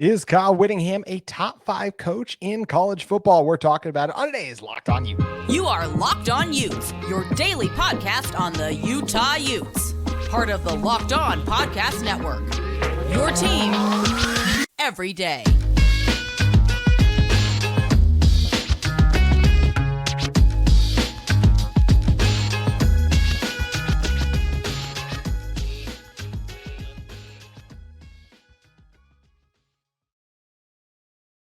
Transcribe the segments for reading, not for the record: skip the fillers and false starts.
Is Kyle Whittingham a top 5 coach in college football? We're talking about it on today's Locked On Utes. You are Locked On Utes, your daily podcast on the Utah Utes. Part of the Locked On Podcast Network. Your team every day.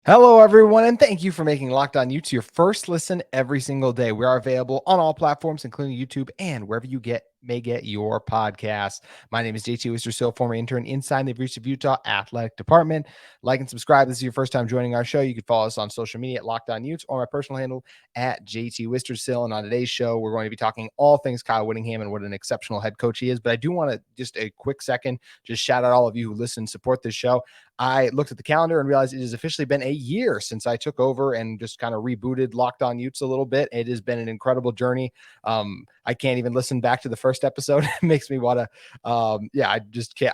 Hello, everyone, and thank you for making Locked On Utes your first listen every single day. We are available on all platforms, including YouTube and wherever you may get your podcast. My name is Wistcill, former intern inside the University of Utah Athletic Department. Like and subscribe. This is your first time joining our show. You can follow us on social media at Locked On Utes or my personal handle at Wistcill. And on today's show, we're going to be talking all things Kyle Whittingham and what an exceptional head coach he is. But I do want to just a quick second, just shout out all of you who listen and support this show. I looked at the calendar and realized it has officially been a year since I took over and just kind of rebooted Locked On Utes a little bit. It has been an incredible journey. I can't even listen back to the first episode. It makes me want to, I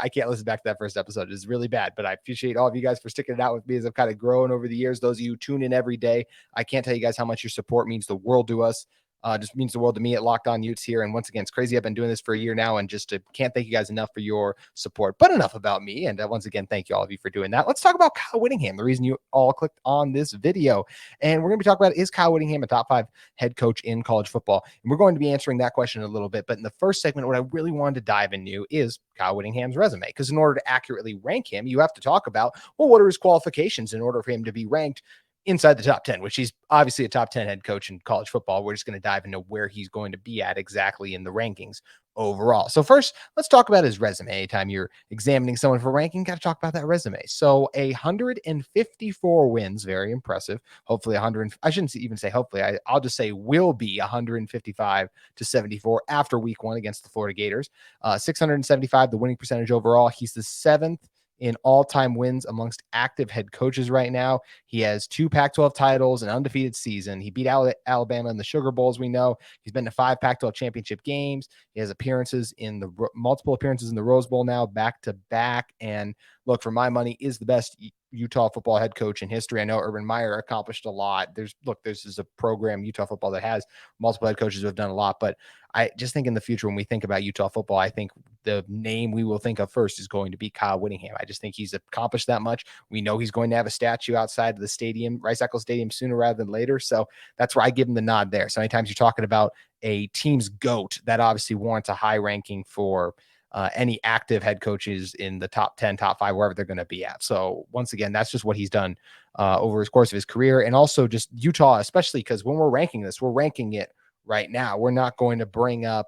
can't listen back to that first episode. It's really bad, but I appreciate all of you guys for sticking it out with me as I've kind of grown over the years. Those of you who tune in every day, I can't tell you guys how much your support means the world to us. Just means the world to me at Locked On Utes here. And once again, it's crazy. I've been doing this for a year now and just can't thank you guys enough for your support, but enough about me. And once again, thank you all of you for doing that. Let's talk about Kyle Whittingham, the reason you all clicked on this video. And we're going to be talking about, is Kyle Whittingham a top 5 head coach in college football? And we're going to be answering that question in a little bit. But in the first segment, what I really wanted to dive into is Kyle Whittingham's resume. Because in order to accurately rank him, you have to talk about, well, what are his qualifications in order for him to be ranked inside the top 10, which he's obviously a top 10 head coach in college football. We're just going to dive into where he's going to be at exactly in the rankings overall. So first, let's talk about his resume. Anytime you're examining someone for ranking, got to talk about that resume. So 154 wins, very impressive. Hopefully 100, I shouldn't even say hopefully, I'll just say will be 155 to 74 after week 1 against the Florida Gators. 675, the winning percentage overall. He's the 7th in all-time wins amongst active head coaches right now. He has 2 Pac-12 titles, an undefeated season. He beat Alabama in the Sugar Bowls, we know. He's been to 5 Pac-12 championship games. He has multiple appearances in the Rose Bowl now, back-to-back. And look, for my money, is the best Utah football head coach in history. I know Urban Meyer accomplished a lot. This is a program, Utah football, that has multiple head coaches who have done a lot. But I just think in the future, when we think about Utah football, I think the name we will think of first is going to be Kyle Whittingham. I just think he's accomplished that much. We know he's going to have a statue outside of the stadium, Rice-Eccles Stadium, sooner rather than later. So that's where I give him the nod there. So anytime you're talking about a team's GOAT, that obviously warrants a high ranking for any active head coaches in the top 10, top 5, wherever they're going to be at. So once again, that's just what he's done over his course of his career. And also just Utah, especially because when we're ranking this, we're ranking it right now. We're not going to bring up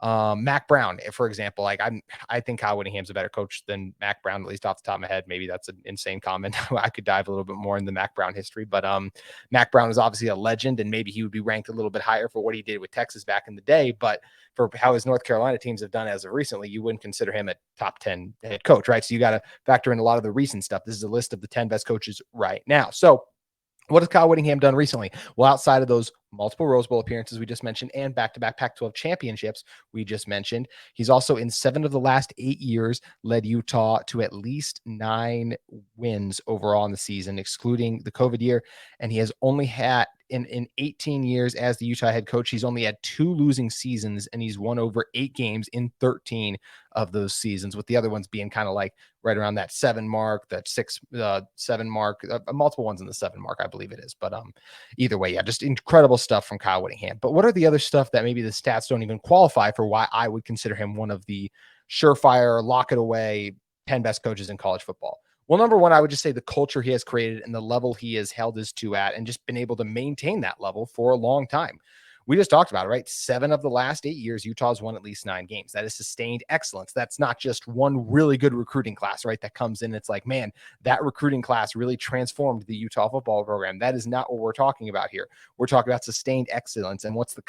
Mac Brown, for example. I think Kyle Whittingham's a better coach than Mac Brown, at least off the top of my head. Maybe that's an insane comment. I could dive a little bit more in the Mac Brown history, but Mac Brown is obviously a legend, and maybe he would be ranked a little bit higher for what he did with Texas back in the day. But for how his North Carolina teams have done as of recently, you wouldn't consider him a top 10 head coach, right? So you got to factor in a lot of the recent stuff. This is a list of the 10 best coaches right now. So what has Kyle Whittingham done recently? Well, outside of those multiple Rose Bowl appearances we just mentioned and back-to-back Pac-12 championships we just mentioned, he's also in 7 of the last 8 years led Utah to at least 9 wins overall in the season, excluding the COVID year. And he has only had, in 18 years as the Utah head coach, he's only had 2 losing seasons, and he's won over 8 games in 13 of those seasons, with the other ones being kind of like right around that 7 mark, that 7 mark, multiple ones in the 7 mark, I believe it is. But either way, yeah, just incredible stuff from Kyle Whittingham. But what are the other stuff that maybe the stats don't even qualify for why I would consider him one of the surefire, lock it away 10 best coaches in college football? Well, number one, I would just say the culture he has created and the level he has held his to at and just been able to maintain that level for a long time. We just talked about it, right? 7 of the last 8 years, Utah's won at least 9 games. That is sustained excellence. That's not just one really good recruiting class, right? That comes in. It's like, man, that recruiting class really transformed the Utah football program. That is not what we're talking about here. We're talking about sustained excellence. And what's the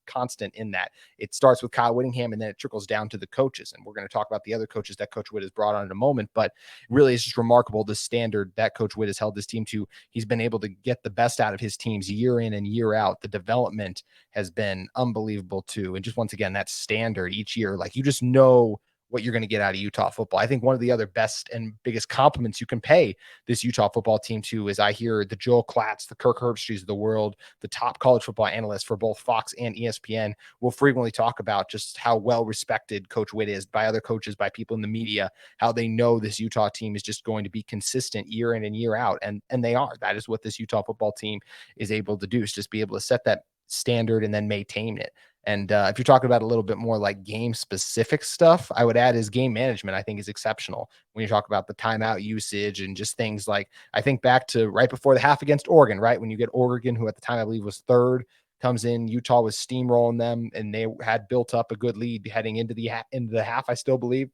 constant in that? It starts with Kyle Whittingham, and then it trickles down to the coaches. And we're going to talk about the other coaches that Coach Whitt has brought on in a moment. But really, it's just remarkable the standard that Coach Whitt has held this team to. He's been able to get the best out of his teams year in and year out. The development has been unbelievable too. And just once again, that standard each year, like you just know what you're going to get out of Utah football. I think one of the other best and biggest compliments you can pay this Utah football team to is I hear the Joel Klatz, the Kirk Herbstreys of the world, the top college football analysts for both Fox and ESPN will frequently talk about just how well respected Coach Whitt is by other coaches, by people in the media, how they know this Utah team is just going to be consistent year in and year out. And they are. That is what this Utah football team is able to do, is just be able to set that standard and then maintain it. And if you're talking about a little bit more like game specific stuff, I would add his game management, I think, is exceptional. When you talk about the timeout usage and just things like, I think back to right before the half against Oregon, right? When you get Oregon, who at the time I believe was third, comes in, Utah was steamrolling them, and they had built up a good lead heading into the half, I still believe.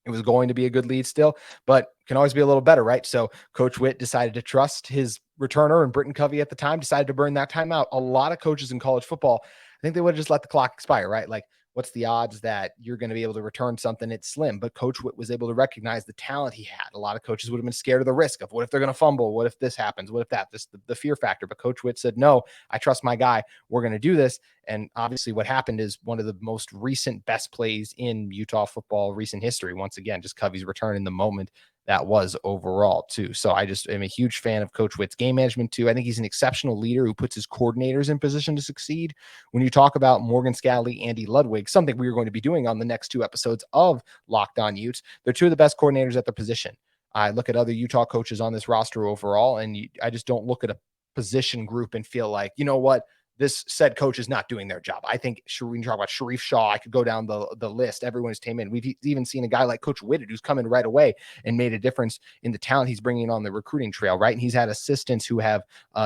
It was going to be a good lead still, but can always be a little better, right? So Coach Whitt decided to trust his returner, and Britton Covey at the time decided to burn that timeout. A lot of coaches in college football, I think they would have just let the clock expire, right? Like, what's the odds that you're going to be able to return something? It's slim, but Coach Whitt was able to recognize the talent he had. A lot of coaches would have been scared of the risk of what if they're going to fumble? What if this happens? What if that? This the fear factor. But Coach Whitt said, no, I trust my guy. We're going to do this. And obviously what happened is one of the most recent best plays in Utah football recent history. Once again, just Covey's return in the moment that was overall too. So I just am a huge fan of Coach Whitt's game management too. I think he's an exceptional leader who puts his coordinators in position to succeed. When you talk about Morgan Scalley, Andy Ludwig, something we are going to be doing on the next two episodes of Locked On Utes, they're two of the best coordinators at their position. I look at other Utah coaches on this roster overall, and I just don't look at a position group and feel like, you know what, this said coach is not doing their job. I think we can talk about Sharif Shaw. I could go down the list. Everyone's came in. We've even seen a guy like Coach Whitt who's come in right away and made a difference in the talent he's bringing on the recruiting trail, right? And he's had assistants who have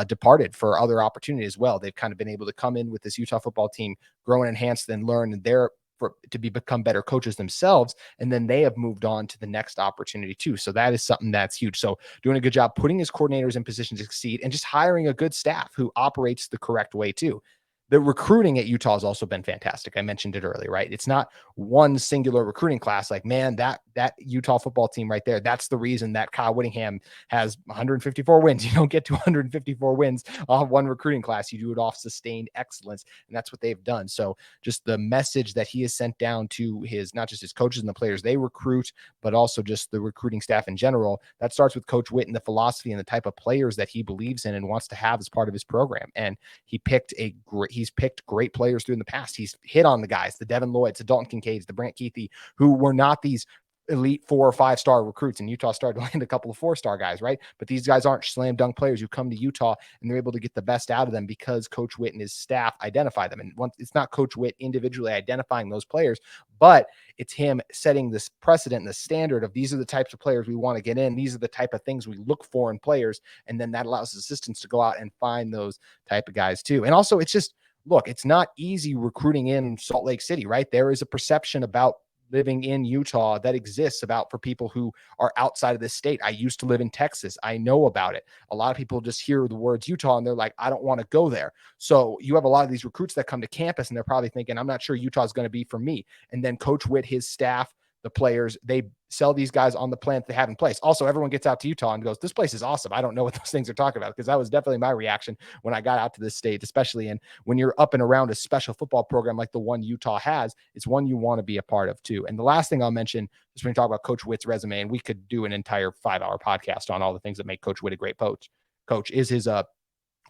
departed for other opportunities as well. They've kind of been able to come in with this Utah football team, grow and enhance, then learn, and become better coaches themselves, and then they have moved on to the next opportunity too. So that is something that's huge. So doing a good job putting his coordinators in position to succeed, and just hiring a good staff who operates the correct way too. The recruiting at Utah has also been fantastic. I mentioned it earlier, right? It's not one singular recruiting class. Like, man, that Utah football team right there, that's the reason that Kyle Whittingham has 154 wins. You don't get to 154 wins off one recruiting class. You do it off sustained excellence, and that's what they've done. So just the message that he has sent down to his, not just his coaches and the players they recruit, but also just the recruiting staff in general, that starts with Coach Whitt and the philosophy and the type of players that he believes in and wants to have as part of his program. And he's picked great players through in the past. He's hit on the guys, the Devin Lloyds, the Dalton Kincaids, the Brant Keithy, who were not these elite 4 or 5 star recruits, and Utah started to land a couple of 4-star guys, right? But these guys aren't slam dunk players who come to Utah and they're able to get the best out of them because Coach Whitt and his staff identify them. And once it's not Coach Whitt individually identifying those players, but it's him setting this precedent and the standard of these are the types of players we want to get in. These are the type of things we look for in players. And then that allows assistants to go out and find those type of guys too. And also it's just, look, it's not easy recruiting in Salt Lake City, right? There is a perception about living in Utah that exists about for people who are outside of this state. I used to live in Texas. I know about it. A lot of people just hear the words Utah and they're like, I don't want to go there. So you have a lot of these recruits that come to campus and they're probably thinking, I'm not sure Utah is going to be for me. And then Coach Whitt, his staff, the players, they sell these guys on the plan that they have in place. Also, everyone gets out to Utah and goes, this place is awesome. I don't know what those things are talking about, because that was definitely my reaction when I got out to this state, especially in when you're up and around a special football program like the one Utah has. It's one you want to be a part of too. And the last thing I'll mention is when you talk about Coach Whitt's resume, and we could do an entire 5-hour podcast on all the things that make Coach Whitt a great coach, is his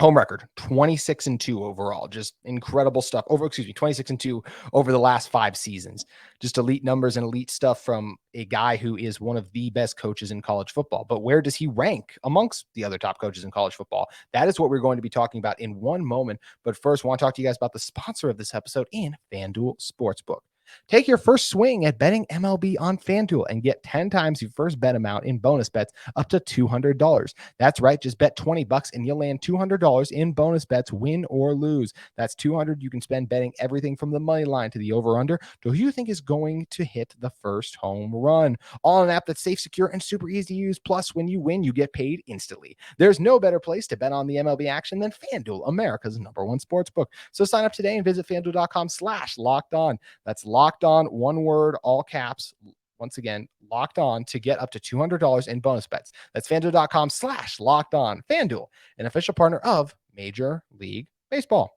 home record, 26-2 overall. Just incredible stuff. 26-2 over the last 5 seasons. Just elite numbers and elite stuff from a guy who is one of the best coaches in college football. But where does he rank amongst the other top coaches in college football? That is what we're going to be talking about in one moment. But first, I want to talk to you guys about the sponsor of this episode in FanDuel Sportsbook. Take your first swing at betting MLB on FanDuel and get 10 times your first bet amount in bonus bets up to $200. That's right. Just bet $20 and you'll land $200 in bonus bets, win or lose. That's $200 you can spend betting everything from the money line to the over-under to who you think is going to hit the first home run. All on an app that's safe, secure, and super easy to use. Plus, when you win, you get paid instantly. There's no better place to bet on the MLB action than FanDuel, America's #1 sportsbook. So sign up today and visit FanDuel.com/lockedon. That's Locked On, one word, all caps. Once again, Locked On to get up to $200 in bonus bets. That's FanDuel.com/lockedon. FanDuel, an official partner of Major League Baseball.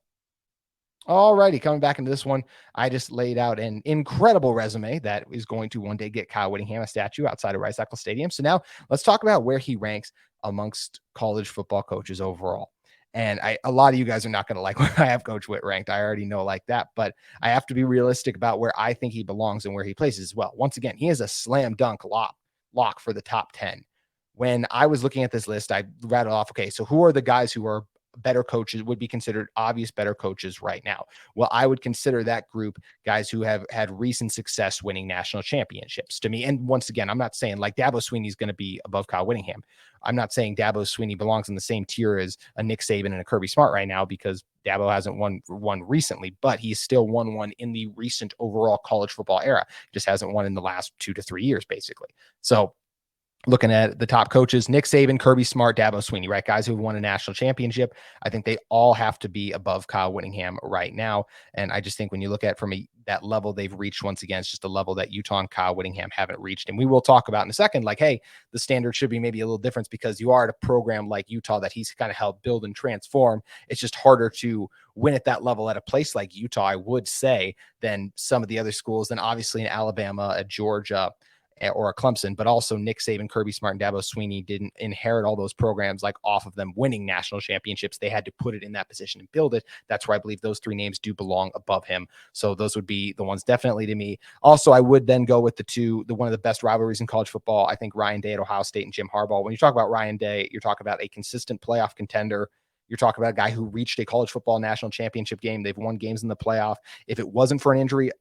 Alrighty, coming back into this one, I just laid out an incredible resume that is going to one day get Kyle Whittingham a statue outside of Rice-Eccles Stadium. So now let's talk about where he ranks amongst college football coaches overall. And a lot of you guys are not going to like where I have Coach Whitt ranked. I already know like that, but I have to be realistic about where I think he belongs and where he places as well. Once again, he is a slam dunk lock for the top 10. When I was looking at this list, I rattled off, okay, so who are the guys who are better coaches, would be considered obvious better coaches right now? Well, I would consider that group guys who have had recent success winning national championships to me. And once again, I'm not saying like Dabo Swinney's going to be above Kyle Whittingham. I'm not saying Dabo Swinney belongs in the same tier as a Nick Saban and a Kirby Smart right now, because Dabo hasn't won one recently, but he's still won one in the recent overall college football era. Just hasn't won in the last 2 to 3 years, basically. So looking at the top coaches, Nick Saban, Kirby Smart, Dabo Swinney, right? Guys who have won a national championship. I think they all have to be above Kyle Whittingham right now. And I just think when you look at from that level they've reached, once again, it's just a level that Utah and Kyle Whittingham haven't reached. And we will talk about in a second, like, hey, the standard should be maybe a little different because you are at a program like Utah that he's kind of helped build and transform. It's just harder to win at that level at a place like Utah, I would say, than some of the other schools. Then obviously in Alabama, at Georgia, or a Clemson, but also Nick Saban, Kirby Smart, and Dabo Swinney didn't inherit all those programs like off of them winning national championships. They had to put it in that position and build it. That's where I believe those three names do belong above him. So those would be the ones definitely to me. Also, I would then go with the one of the best rivalries in college football. I think Ryan Day at Ohio State and Jim Harbaugh. When you talk about Ryan Day, you're talking about a consistent playoff contender. You're talking about a guy who reached a college football national championship game. They've won games in the playoff. If it wasn't for an injury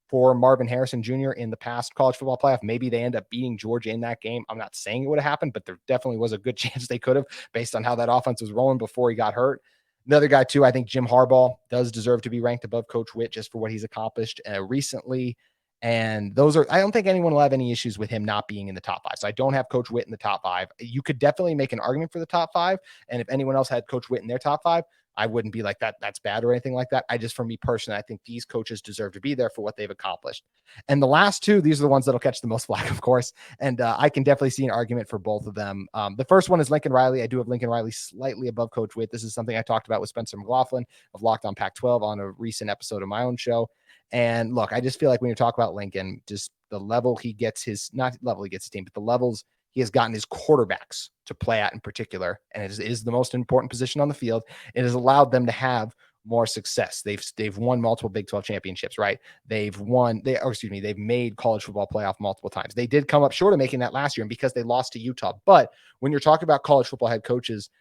for Marvin Harrison Jr. in the past college football playoff, maybe they end up beating Georgia in that game. I'm not saying it would have happened, but there definitely was a good chance they could have, based on how that offense was rolling before he got hurt. Another guy too, I think Jim Harbaugh does deserve to be ranked above Coach Whitt just for what he's accomplished recently. And I don't think anyone will have any issues with him not being in the top 5. So I don't have Coach Whitt in the top 5. You could definitely make an argument for the top 5. And if anyone else had Coach Whitt in their top 5, I wouldn't be like that's bad or anything like that. For me personally, I think these coaches deserve to be there for what they've accomplished. And the last two, these are the ones that'll catch the most flack, of course. And I can definitely see an argument for both of them. The first one is Lincoln Riley. I do have Lincoln Riley slightly above Coach Whitt. This is something I talked about with Spencer McLaughlin of Locked On Pac-12 on a recent episode of my own show. And look, I just feel like when you talk about Lincoln, just the level he gets not level he gets his team, but the levels he has gotten his quarterbacks to play at in particular, and it is the most important position on the field. It has allowed them to have more success. They've won multiple Big 12 championships, right? They've made college football playoff multiple times. They did come up short of making that last year, and because they lost to Utah. But when you're talking about college football head coaches,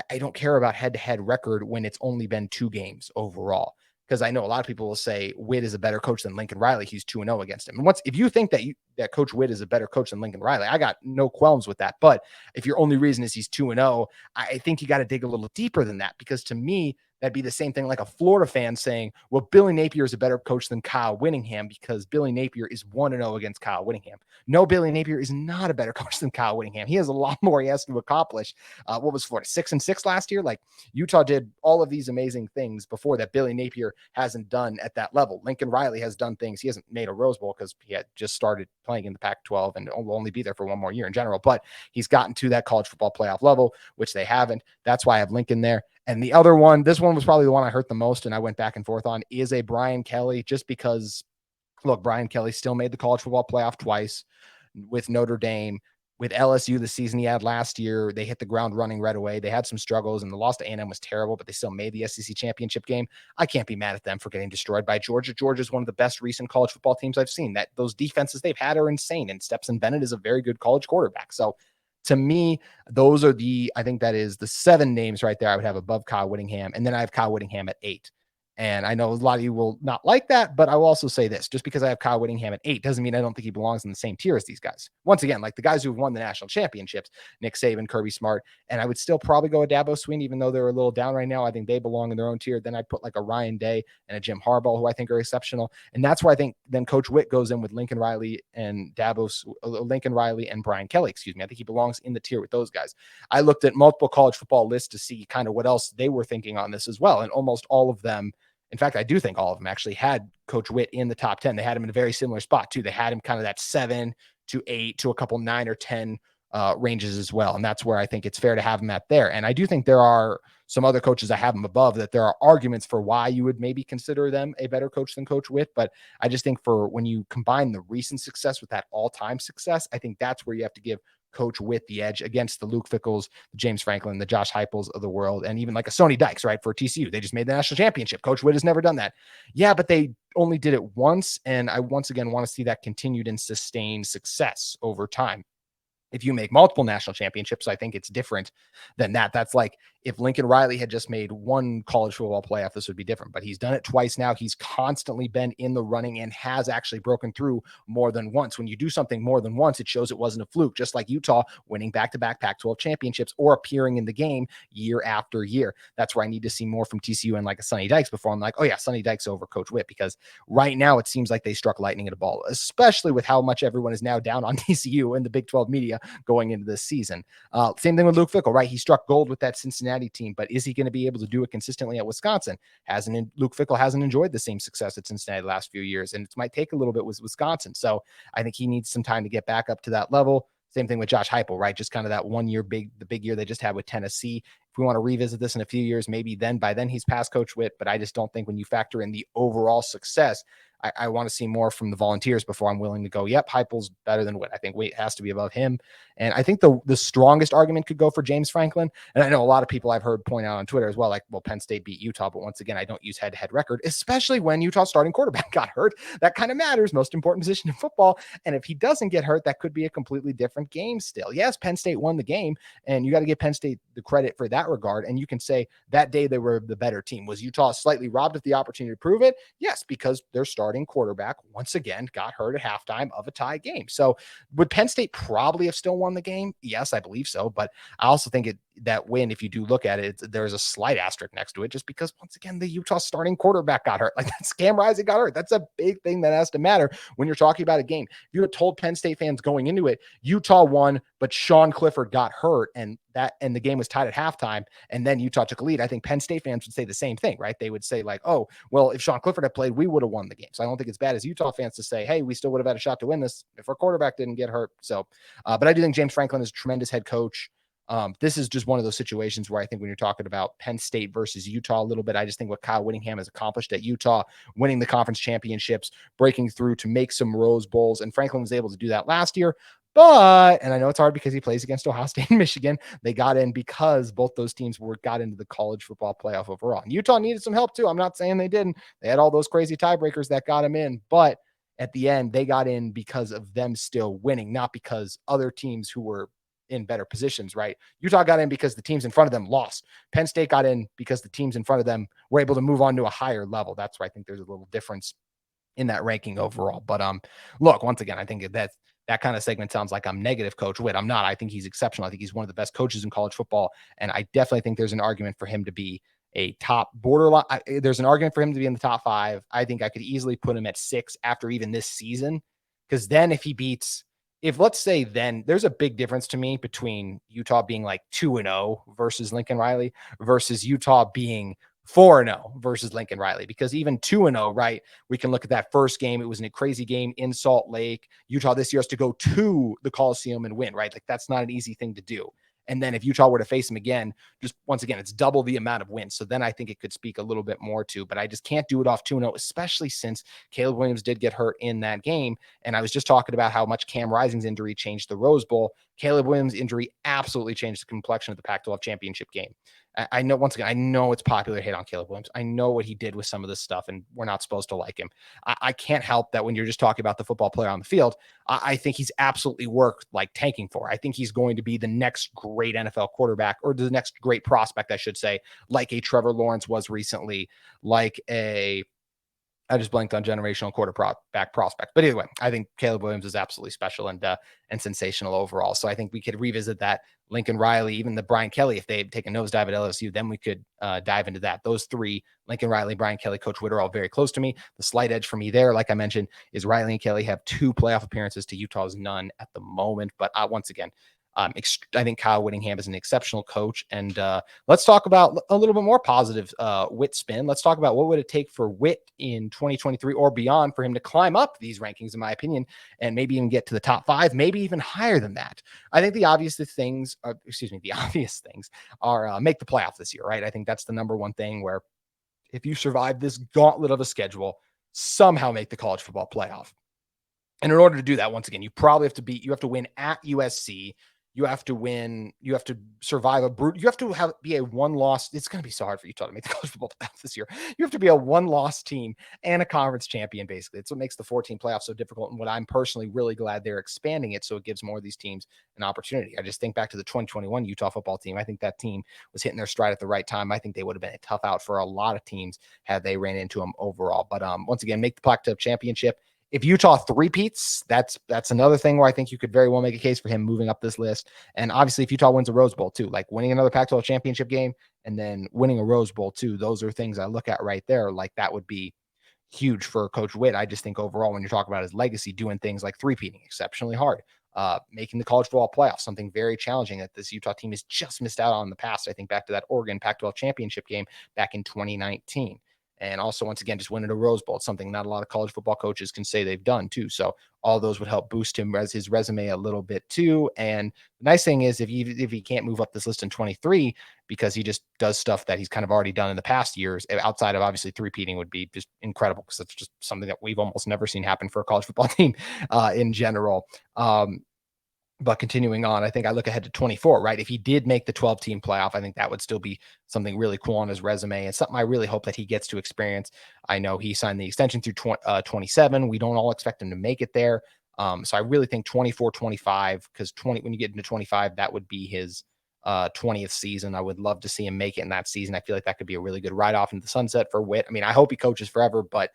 I don't care about head-to-head record when it's only been 2 games overall. Because I know a lot of people will say Whitt is a better coach than Lincoln Riley. He's 2-0 against him. And if you think that Coach Whitt is a better coach than Lincoln Riley, I got no qualms with that. But if your only reason is he's 2-0, I think you got to dig a little deeper than that, because to me, that'd be the same thing like a Florida fan saying, well, Billy Napier is a better coach than Kyle Whittingham because Billy Napier is 1-0 against Kyle Whittingham. No, Billy Napier is not a better coach than Kyle Whittingham. He has a lot more he has to accomplish. What was Florida, 6-6 last year? Like, Utah did all of these amazing things before that Billy Napier hasn't done at that level. Lincoln Riley has done things. He hasn't made a Rose Bowl because he had just started playing in the Pac-12 and will only be there for one more year in general. But he's gotten to that college football playoff level, which they haven't. That's why I have Lincoln there. And the other one, this one was probably the one I hurt the most and I went back and forth on, is a Brian Kelly, just because, look, Brian Kelly still made the college football playoff twice with Notre Dame. With LSU, the season he had last year, they hit the ground running right away. They had some struggles, and the loss to A&M was terrible, but they still made the SEC championship game. I can't be mad at them for getting destroyed by Georgia. Georgia is one of the best recent college football teams I've seen. Those defenses they've had are insane, and Stetson Bennett is a very good college quarterback. So to me, those are I think that is the 7 names right there I would have above Kyle Whittingham, and then I have Kyle Whittingham at 8. And I know a lot of you will not like that, but I will also say this: just because I have Kyle Whittingham at 8 doesn't mean I don't think he belongs in the same tier as these guys. Once again, like the guys who've won the national championships, Nick Saban, Kirby Smart, and I would still probably go with Dabo Swinney, even though they're a little down right now. I think they belong in their own tier. Then I'd put like a Ryan Day and a Jim Harbaugh, who I think are exceptional. And that's where I think then Coach Whitt goes in with Lincoln Riley and Brian Kelly, excuse me. I think he belongs in the tier with those guys. I looked at multiple college football lists to see kind of what else they were thinking on this as well. And almost all of them, in fact, I do think all of them actually had Coach Whitt in the top 10. They had him in a very similar spot too. They had him kind of that 7 to 8 to a couple 9 or 10 ranges as well. And that's where I think it's fair to have him at there. And I do think there are some other coaches I have him above that there are arguments for why you would maybe consider them a better coach than Coach Whitt. But I just think for when you combine the recent success with that all-time success, I think that's where you have to give Coach Whitt the edge against the Luke Fickles, the James Franklin, the Josh Heupels of the world, and even like a Sonny Dykes, right? For TCU, they just made the national championship. Coach Whitt has never done that. Yeah, but they only did it once. And I once again want to see that continued and sustained success over time. If you make multiple national championships, I think it's different than that. That's like if Lincoln Riley had just made one college football playoff, this would be different. But he's done it twice now. He's constantly been in the running and has actually broken through more than once. When you do something more than once, it shows it wasn't a fluke, just like Utah winning back-to-back Pac-12 championships or appearing in the game year after year. That's where I need to see more from TCU and like a Sonny Dykes before I'm like, oh yeah, Sonny Dykes over Coach Whitt, because right now it seems like they struck lightning at a ball, especially with how much everyone is now down on TCU and the Big 12 media going into this season. Same thing with Luke Fickell, right? He struck gold with that Cincinnati team, but is he going to be able to do it consistently at Wisconsin? Luke Fickell hasn't enjoyed the same success at Cincinnati the last few years, and it might take a little bit with Wisconsin. So I think he needs some time to get back up to that level. Same thing with Josh Heupel, right? Just kind of that 1 year the big year they just had with Tennessee. If we want to revisit this in a few years, maybe by then he's past Coach Whitt, but I just don't think when you factor in the overall success, I want to see more from the Volunteers before I'm willing to go, yep, Heupel's better than Whitt. I think Whitt has to be above him. And I think the strongest argument could go for James Franklin. And I know a lot of people I've heard point out on Twitter as well, like, well, Penn State beat Utah. But once again, I don't use head-to-head record, especially when Utah's starting quarterback got hurt. That kind of matters, most important position in football. And if he doesn't get hurt, that could be a completely different game still. Yes, Penn State won the game, and you got to give Penn State the credit for that regard. And you can say that day they were the better team. Was Utah slightly robbed of the opportunity to prove it? Yes, because their starting quarterback once again got hurt at halftime of a tie game. So would Penn State probably have still won the game? Yes, I believe so. But I also think that win, if you do look at it, there's a slight asterisk next to it, just because once again, the Utah starting quarterback got hurt. Like that's Cam Rising got hurt. That's a big thing that has to matter when you're talking about a game. If you had told Penn State fans going into it, Utah won, but Sean Clifford got hurt and the game was tied at halftime, and then Utah took a lead, I think Penn State fans would say the same thing, right? They would say like, oh, well, if Sean Clifford had played, we would have won the game. So I don't think it's bad as Utah fans to say, hey, we still would have had a shot to win this if our quarterback didn't get hurt. So, but I do think James Franklin is a tremendous head coach. This is just one of those situations where I think when you're talking about Penn State versus Utah a little bit, I just think what Kyle Whittingham has accomplished at Utah, winning the conference championships, breaking through to make some Rose Bowls, and Franklin was able to do that last year. But, and I know it's hard because he plays against Ohio State and Michigan, they got in because both those teams got into the college football playoff overall. And Utah needed some help too. I'm not saying they didn't. They had all those crazy tiebreakers that got them in, but at the end, they got in because of them still winning, not because other teams who were in better positions, right? Utah got in because the teams in front of them lost. Penn State got in because the teams in front of them were able to move on to a higher level. That's why I think there's a little difference in that ranking overall. But look, once again, I think that kind of segment sounds like I'm negative Coach Whitt. I'm not. I think he's exceptional. I think he's one of the best coaches in college football. And I definitely think there's an argument for him to be a top borderline. There's an argument for him to be in the top 5. I think I could easily put him at 6 after even this season. Because then let's say then there's a big difference to me between Utah being like 2-0 versus Lincoln Riley versus Utah being 4-0 versus Lincoln Riley, because even 2-0, right? We can look at that first game. It was in a crazy game in Salt Lake. Utah this year has to go to the Coliseum and win, right? Like that's not an easy thing to do. And then if Utah were to face him again, just once again, it's double the amount of wins. So then I think it could speak a little bit more to, but I just can't do it off 2-0, especially since Caleb Williams did get hurt in that game. And I was just talking about how much Cam Rising's injury changed the Rose Bowl. Caleb Williams' injury absolutely changed the complexion of the Pac-12 championship game. I know, once again, I know it's popular to hate on Caleb Williams. I know what he did with some of this stuff, and we're not supposed to like him. I can't help that when you're just talking about the football player on the field, I think he's absolutely worth like tanking for. I think he's going to be the next great NFL quarterback, or the next great prospect, I should say, like a Trevor Lawrence was recently, I just blanked on generational quarterback prospect. But either way, I think Caleb Williams is absolutely special and sensational overall. So I think we could revisit that. Lincoln Riley, even the Brian Kelly, if they take a nosedive at LSU, then we could dive into that. Those three, Lincoln Riley, Brian Kelly, Coach Whitt, are all very close to me. The slight edge for me there, like I mentioned, is Riley and Kelly have 2 playoff appearances to Utah's none at the moment. But once again, I think Kyle Whittingham is an exceptional coach. And let's talk about a little bit more positive Whitt spin. Let's talk about what would it take for Whitt in 2023 or beyond for him to climb up these rankings, in my opinion, and maybe even get to the top 5, maybe even higher than that. I think the obvious things are make the playoff this year, right? I think that's the number one thing, where if you survive this gauntlet of a schedule, somehow make the college football playoff. And in order to do that, once again, you have to win at USC. You have to win. You have to survive you have to be a one-loss. It's going to be so hard for Utah to make the college football playoff this year. You have to be a one-loss team and a conference champion, basically. It's what makes the 14 playoff so difficult, and what I'm personally really glad they're expanding it, so it gives more of these teams an opportunity. I just think back to the 2021 Utah football team. I think that team was hitting their stride at the right time. I think they would have been a tough out for a lot of teams had they ran into them overall. But once again, make the Pac-12 championship. If Utah three-peats, that's another thing where I think you could very well make a case for him moving up this list. And obviously, if Utah wins a Rose Bowl too, like winning another Pac-12 championship game and then winning a Rose Bowl too, those are things I look at right there. Like, that would be huge for Coach Whitt. I just think overall, when you're talking about his legacy, doing things like three-peating exceptionally hard, making the college football playoff, something very challenging that this Utah team has just missed out on in the past. I think back to that Oregon Pac-12 championship game back in 2019. And also, once again, just winning a Rose Bowl. It's something not a lot of college football coaches can say they've done too. So all those would help boost his resume a little bit too. And the nice thing is, if he can't move up this list in 23, because he just does stuff that he's kind of already done in the past years, outside of obviously three-peating, would be just incredible, because that's just something that we've almost never seen happen for a college football team in general. But continuing on, I think I look ahead to 24, right? If he did make the 12-team playoff, I think that would still be something really cool on his resume, and something I really hope that he gets to experience. I know he signed the extension through 27. We don't all expect him to make it there. So I really think 24, 25, because when you get into 25, that would be his 20th season. I would love to see him make it in that season. I feel like that could be a really good ride off into the sunset for Whitt. I mean, I hope he coaches forever, but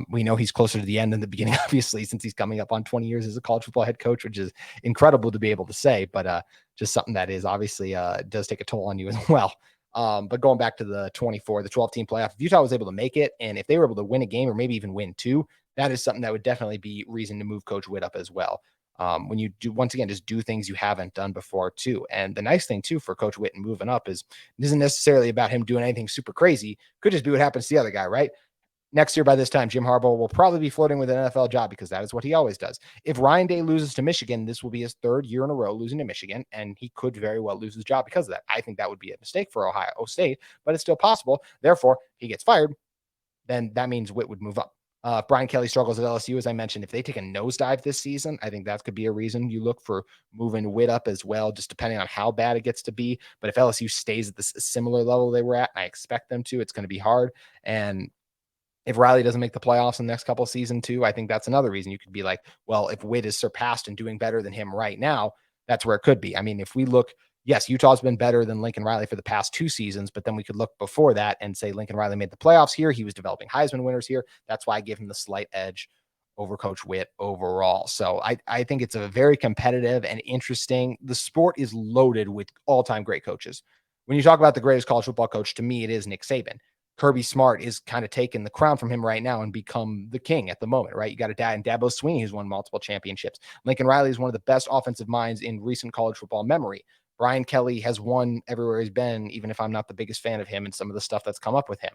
we know he's closer to the end than the beginning, obviously, since he's coming up on 20 years as a college football head coach, which is incredible to be able to say, but just something that is obviously does take a toll on you as well. But going back to the 12-team playoff, if Utah was able to make it, and if they were able to win a game or maybe even win 2, that is something that would definitely be reason to move Coach Whitt up as well. When you do, once again, just do things you haven't done before too. And the nice thing too for Coach Whitt and moving up is it isn't necessarily about him doing anything super crazy. Could just be what happens to the other guy, right? Next year, by this time, Jim Harbaugh will probably be flirting with an NFL job, because that is what he always does. If Ryan Day loses to Michigan, this will be his 3rd year in a row losing to Michigan, and he could very well lose his job because of that. I think that would be a mistake for Ohio State, but it's still possible. Therefore, he gets fired, then that means Whitt would move up. Brian Kelly struggles at LSU, as I mentioned. If they take a nosedive this season, I think that could be a reason you look for moving Whitt up as well, just depending on how bad it gets to be. But if LSU stays at this similar level they were at, and I expect them to, it's going to be hard. And if Riley doesn't make the playoffs in the next couple of seasons too, I think that's another reason you could be like, well, if Whitt is surpassed and doing better than him right now, that's where it could be. I mean, if we look, yes, Utah's been better than Lincoln Riley for the past 2 seasons, but then we could look before that and say Lincoln Riley made the playoffs here. He was developing Heisman winners here. That's why I give him the slight edge over Coach Whitt overall. So I think it's a very competitive and interesting. The sport is loaded with all-time great coaches. When you talk about the greatest college football coach, to me, it is Nick Saban. Kirby Smart is kind of taking the crown from him right now and become the king at the moment, right? You got a dad and Dabo Swinney, who's won multiple championships. Lincoln Riley is one of the best offensive minds in recent college football memory. Brian Kelly has won everywhere he's been, even if I'm not the biggest fan of him and some of the stuff that's come up with him.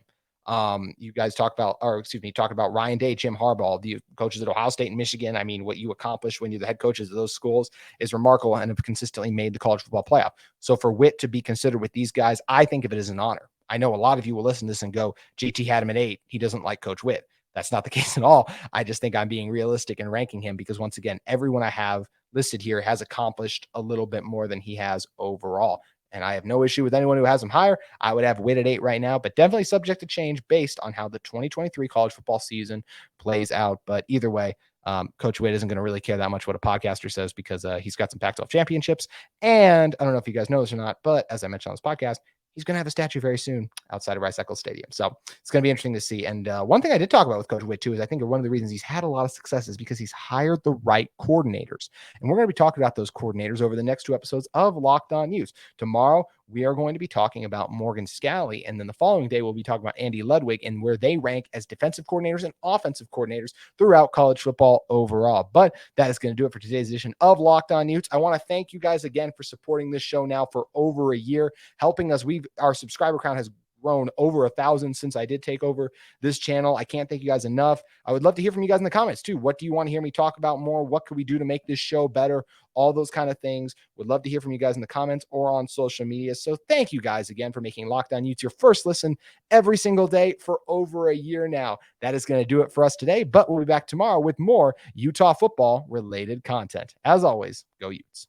You guys talk about Ryan Day, Jim Harbaugh, the coaches at Ohio State and Michigan. I mean, what you accomplish when you're the head coaches of those schools is remarkable, and have consistently made the college football playoff. So for Whitt to be considered with these guys, I think of it as an honor. I know a lot of you will listen to this and go, JT had him at 8. He doesn't like Coach Whitt. That's not the case at all. I just think I'm being realistic in ranking him, because once again, everyone I have listed here has accomplished a little bit more than he has overall. And I have no issue with anyone who has him higher. I would have Whitt at 8 right now, but definitely subject to change based on how the 2023 college football season plays out. But either way, Coach Whitt isn't going to really care that much what a podcaster says, because he's got some Pac-12 championships. And I don't know if you guys know this or not, but as I mentioned on this podcast, he's going to have a statue very soon outside of Rice-Eccles Stadium. So it's going to be interesting to see. And one thing I did talk about with Coach Whitt too is I think one of the reasons he's had a lot of success is because he's hired the right coordinators. And we're going to be talking about those coordinators over the next 2 episodes of Locked On Utes. Tomorrow, we are going to be talking about Morgan Scalley. And then the following day, we'll be talking about Andy Ludwig and where they rank as defensive coordinators and offensive coordinators throughout college football overall. But that is going to do it for today's edition of Locked On Utes. I want to thank you guys again for supporting this show now for over a year, helping us. Our subscriber count has grown over 1,000 since I did take over this channel. I can't thank you guys enough. I would love to hear from you guys in the comments too. What do you want to hear me talk about more? What could we do to make this show better? All those kind of things. Would love to hear from you guys in the comments or on social media. So thank you guys again for making Locked On Utes your first listen every single day for over a year now. That is going to do it for us today, but we'll be back tomorrow with more Utah football related content. As always, go Utes.